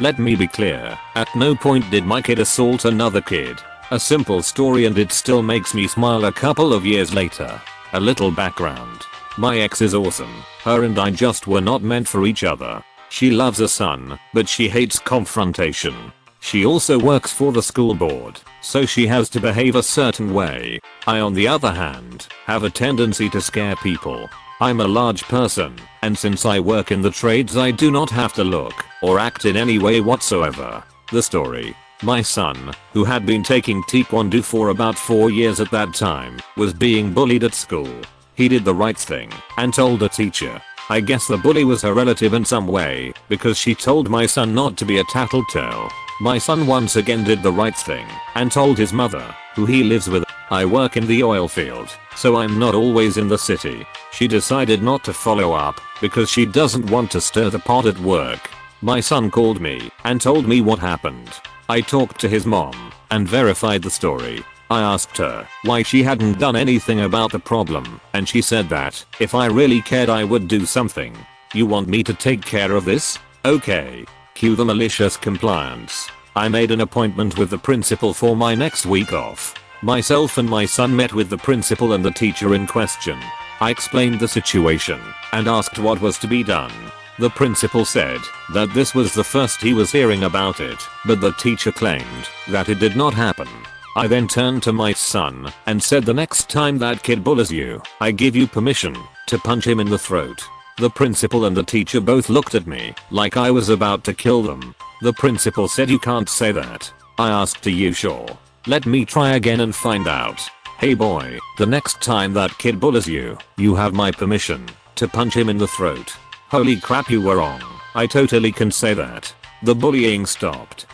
Let me be clear, at no point did my kid assault another kid. A simple story and it still makes me smile a couple of years later. A little background. My ex is awesome. Her and I just were not meant for each other. She loves her son, but she hates confrontation. She also works for the school board, so she has to behave a certain way. I, on the other hand, have a tendency to scare people. I'm a large person, and since I work in the trades I do not have to look or act in any way whatsoever. The story. My son, who had been taking taekwondo for about 4 years at that time, was being bullied at school. He did the right thing and told the teacher. I guess the bully was her relative in some way, because she told my son not to be a tattletale. My son once again did the right thing and told his mother, who he lives with. I work in the oil field, so I'm not always in the city. She decided not to follow up because she doesn't want to stir the pot at work. My son called me and told me what happened. I talked to his mom and verified the story. I asked her why she hadn't done anything about the problem, and she said that if I really cared I would do something. You want me to take care of this? Okay. Cue the malicious compliance. I made an appointment with the principal for my next week off. Myself and my son met with the principal and the teacher in question. I explained the situation and asked what was to be done. The principal said that this was the first he was hearing about it, but the teacher claimed that it did not happen. I then turned to my son and said, the next time that kid bullies you, I give you permission to punch him in the throat. The principal and the teacher both looked at me like I was about to kill them. The principal said, you can't say that. I asked, are you sure? Let me try again and find out. Hey boy, the next time that kid bullies you, you have my permission to punch him in the throat. Holy crap, you were wrong. I totally can say that. The bullying stopped.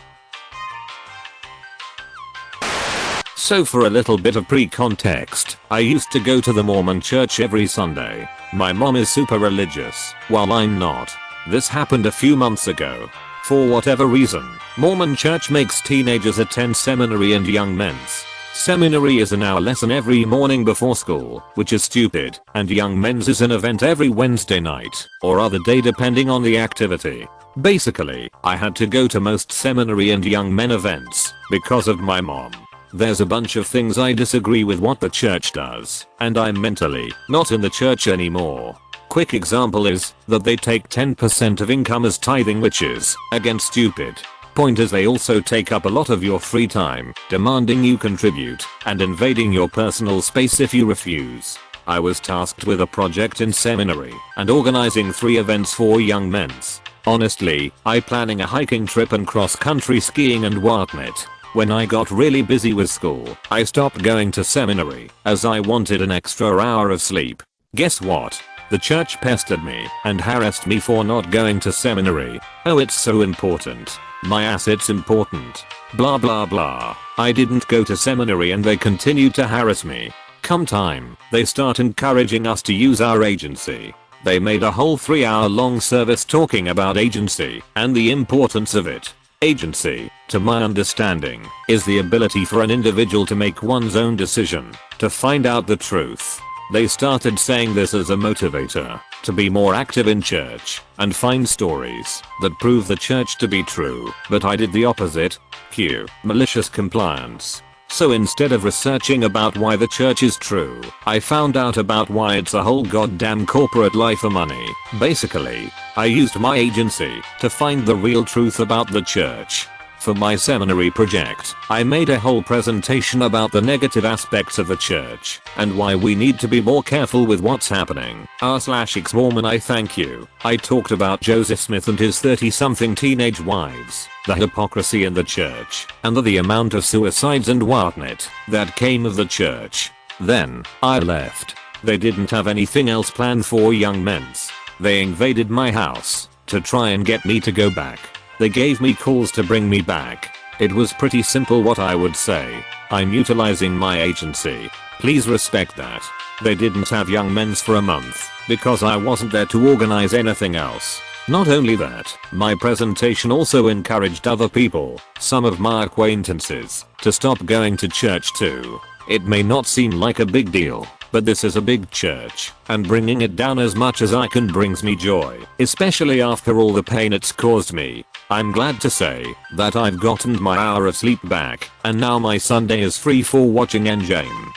So for a little bit of pre-context, I used to go to the Mormon church every Sunday. My mom is super religious, while I'm not. This happened a few months ago. For whatever reason, Mormon church makes teenagers attend seminary and young men's. Seminary is an hour lesson every morning before school, which is stupid, and young men's is an event every Wednesday night, or other day depending on the activity. Basically, I had to go to most seminary and young men events because of my mom. There's a bunch of things I disagree with what the church does, and I'm mentally not in the church anymore. Quick example is that they take 10% of income as tithing, which is again stupid. Point is, they also take up a lot of your free time, demanding you contribute and invading your personal space if you refuse. I was tasked with a project in seminary and organizing 3 events for young men's. Honestly, I planning a hiking trip and cross-country skiing and whatnot. When I got really busy with school, I stopped going to seminary as I wanted an extra hour of sleep. Guess what? The church pestered me and harassed me for not going to seminary. Oh, it's so important. My ass, it's important. Blah blah blah. I didn't go to seminary and they continued to harass me. Come time, they start encouraging us to use our agency. They made a whole 3-hour-long service talking about agency and the importance of it. Agency, to my understanding, is the ability for an individual to make one's own decision, to find out the truth. They started saying this as a motivator to be more active in church and find stories that prove the church to be true, but I did the opposite. Cue malicious compliance. So instead of researching about why the church is true, I found out about why it's a whole goddamn corporate lie for money. Basically, I used my agency to find the real truth about the church. For my seminary project, I made a whole presentation about the negative aspects of the church and why we need to be more careful with what's happening. r/ex-Mormon, I thank you. I talked about Joseph Smith and his 30-something teenage wives, the hypocrisy in the church, and the amount of suicides and whatnot that came of the church. Then, I left. They didn't have anything else planned for young men's. They invaded my house to try and get me to go back. They gave me calls to bring me back. It was pretty simple what I would say. I'm utilizing my agency. Please respect that. They didn't have young men's for a month because I wasn't there to organize anything else. Not only that, my presentation also encouraged other people, some of my acquaintances, to stop going to church too. It may not seem like a big deal, but this is a big church, and bringing it down as much as I can brings me joy, especially after all the pain it's caused me. I'm glad to say that I've gotten my hour of sleep back, and now my Sunday is free for watching Endgame.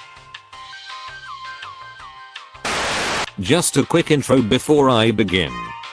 Just a quick intro before I begin.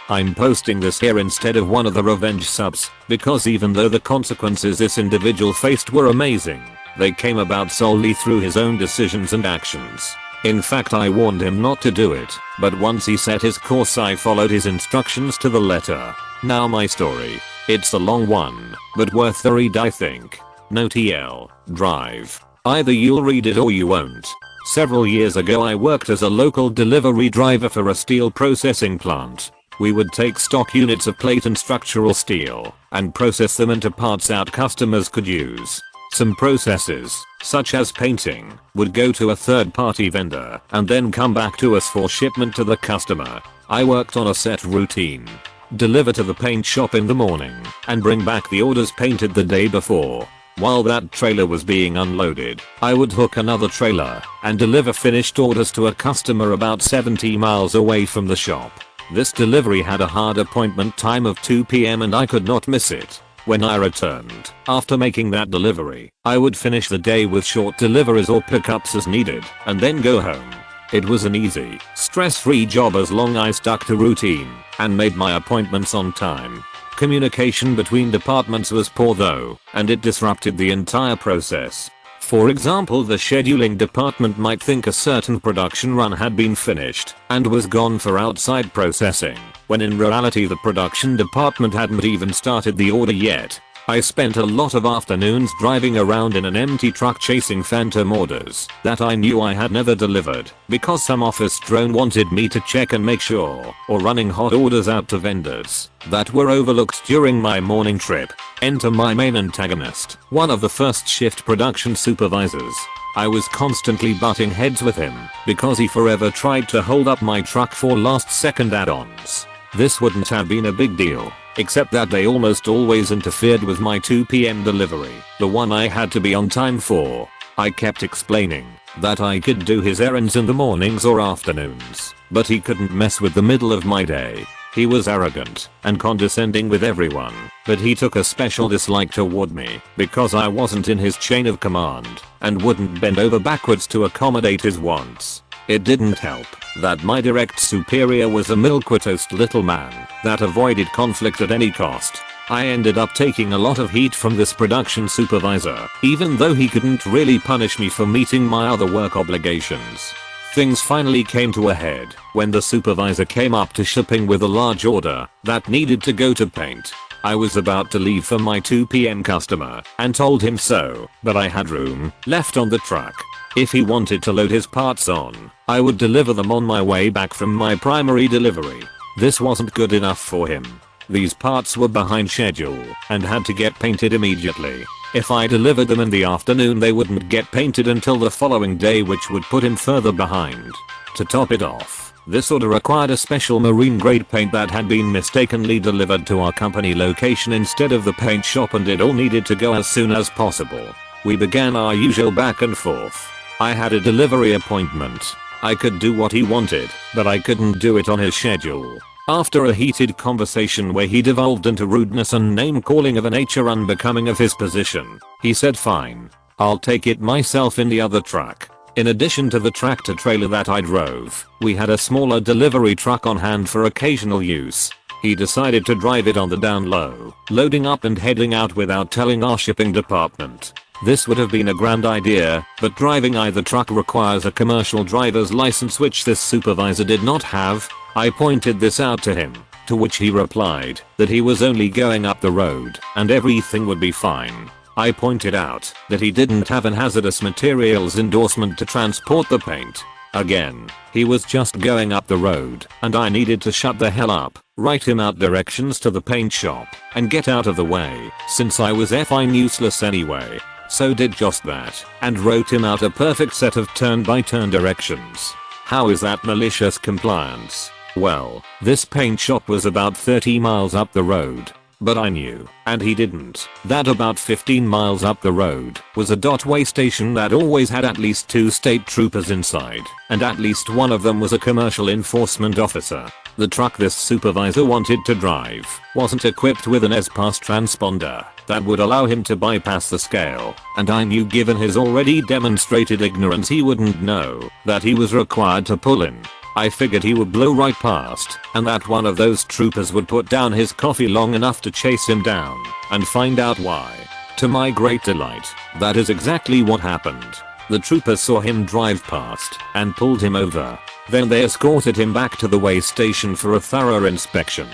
I'm posting this here instead of one of the revenge subs, because even though the consequences this individual faced were amazing, they came about solely through his own decisions and actions. In fact, I warned him not to do it, but once he set his course I followed his instructions to the letter. Now my story. It's a long one, but worth the read I think. No TL, drive. Either you'll read it or you won't. Several years ago I worked as a local delivery driver for a steel processing plant. We would take stock units of plate and structural steel and process them into parts our customers could use. Some processes, such as painting, would go to a third-party vendor and then come back to us for shipment to the customer. I worked on a set routine. Deliver to the paint shop in the morning and bring back the orders painted the day before. While that trailer was being unloaded, I would hook another trailer and deliver finished orders to a customer about 70 miles away from the shop. This delivery had a hard appointment time of 2 p.m. and I could not miss it. When I returned, after making that delivery, I would finish the day with short deliveries or pickups as needed, and then go home. It was an easy, stress-free job as long as I stuck to routine and made my appointments on time. Communication between departments was poor though, and it disrupted the entire process. For example, the scheduling department might think a certain production run had been finished and was gone for outside processing, when in reality the production department hadn't even started the order yet. I spent a lot of afternoons driving around in an empty truck chasing phantom orders that I knew I had never delivered because some office drone wanted me to check and make sure, or running hot orders out to vendors that were overlooked during my morning trip. Enter my main antagonist, one of the first shift production supervisors. I was constantly butting heads with him because he forever tried to hold up my truck for last second add-ons. This wouldn't have been a big deal, except that they almost always interfered with my 2 p.m. delivery, the one I had to be on time for. I kept explaining that I could do his errands in the mornings or afternoons, but he couldn't mess with the middle of my day. He was arrogant and condescending with everyone, but he took a special dislike toward me because I wasn't in his chain of command and wouldn't bend over backwards to accommodate his wants. It didn't help that my direct superior was a milquetoast little man that avoided conflict at any cost. I ended up taking a lot of heat from this production supervisor, even though he couldn't really punish me for meeting my other work obligations. Things finally came to a head when the supervisor came up to shipping with a large order that needed to go to paint. I was about to leave for my 2 p.m. customer and told him so, but I had room left on the truck. If he wanted to load his parts on, I would deliver them on my way back from my primary delivery. This wasn't good enough for him. These parts were behind schedule and had to get painted immediately. If I delivered them in the afternoon they wouldn't get painted until the following day, which would put him further behind. To top it off, this order required a special marine grade paint that had been mistakenly delivered to our company location instead of the paint shop, and it all needed to go as soon as possible. We began our usual back and forth. I had a delivery appointment. I could do what he wanted, but I couldn't do it on his schedule. After a heated conversation where he devolved into rudeness and name calling of a nature unbecoming of his position, he said fine, I'll take it myself in the other truck. In addition to the tractor trailer that I drove, we had a smaller delivery truck on hand for occasional use. He decided to drive it on the down low, loading up and heading out without telling our shipping department. This would have been a grand idea, but driving either truck requires a commercial driver's license, which this supervisor did not have. I pointed this out to him, to which he replied that he was only going up the road and everything would be fine. I pointed out that he didn't have an hazardous materials endorsement to transport the paint. Again, he was just going up the road and I needed to shut the hell up, write him out directions to the paint shop, and get out of the way since I was effing useless anyway. So did just that and wrote him out a perfect set of turn-by-turn directions. How is that malicious compliance? Well, this paint shop was about 30 miles up the road, but I knew, and he didn't, that about 15 miles up the road was a dot-way station that always had at least 2 state troopers inside, and at least one of them was a commercial enforcement officer. The truck this supervisor wanted to drive wasn't equipped with an S-Pass transponder that would allow him to bypass the scale, and I knew given his already demonstrated ignorance he wouldn't know that he was required to pull in. I figured he would blow right past, and that one of those troopers would put down his coffee long enough to chase him down and find out why. To my great delight, that is exactly what happened. The troopers saw him drive past and pulled him over. Then they escorted him back to the way station for a thorough inspection.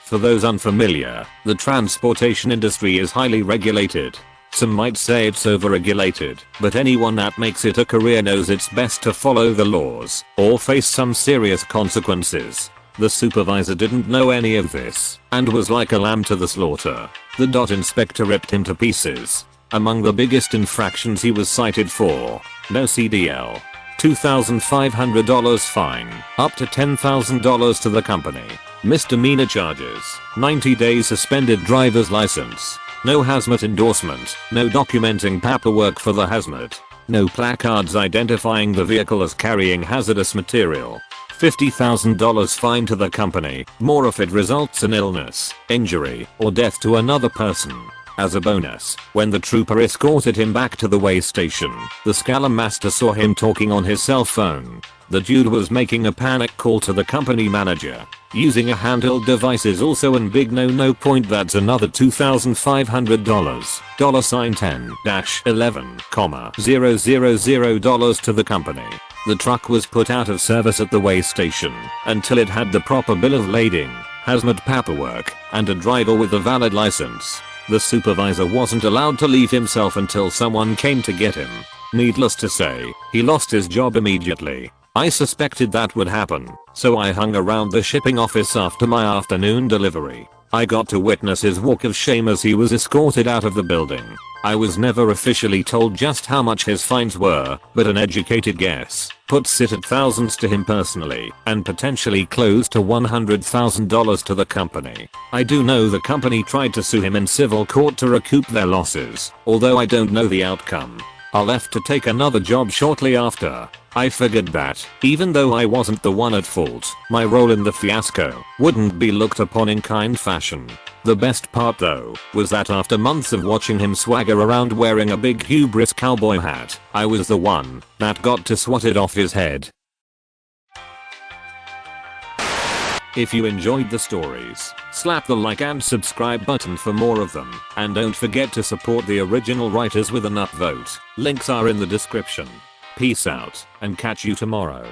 For those unfamiliar, the transportation industry is highly regulated. Some might say it's overregulated, but anyone that makes it a career knows it's best to follow the laws or face some serious consequences. The supervisor didn't know any of this and was like a lamb to the slaughter. The dot inspector ripped him to pieces. Among the biggest infractions he was cited for: no CDL, $2,500 fine, up to $10,000 to the company. Misdemeanor charges, 90 days suspended driver's license. No hazmat endorsement, no documenting paperwork for the hazmat. No placards identifying the vehicle as carrying hazardous material. $50,000 fine to the company, more if it results in illness, injury, or death to another person. As a bonus, when the trooper escorted him back to the way station, the Scala master saw him talking on his cell phone. The dude was making a panic call to the company manager. Using a handheld device is also an big no point. That's another $2,500. $10-11,000 to the company. The truck was put out of service at the way station until it had the proper bill of lading, hazmat paperwork, and a driver with a valid license. The supervisor wasn't allowed to leave himself until someone came to get him. Needless to say, he lost his job immediately. I suspected that would happen, so I hung around the shipping office after my afternoon delivery. I got to witness his walk of shame as he was escorted out of the building. I was never officially told just how much his fines were, but an educated guess puts it at thousands to him personally and potentially close to $100,000 to the company. I do know the company tried to sue him in civil court to recoup their losses, although I don't know the outcome. I left to take another job shortly after. I figured that, even though I wasn't the one at fault, my role in the fiasco wouldn't be looked upon in kind fashion. The best part though, was that after months of watching him swagger around wearing a big hubris cowboy hat, I was the one that got to swat it off his head. If you enjoyed the stories, slap the like and subscribe button for more of them, and don't forget to support the original writers with an upvote. Links are in the description. Peace out, and catch you tomorrow.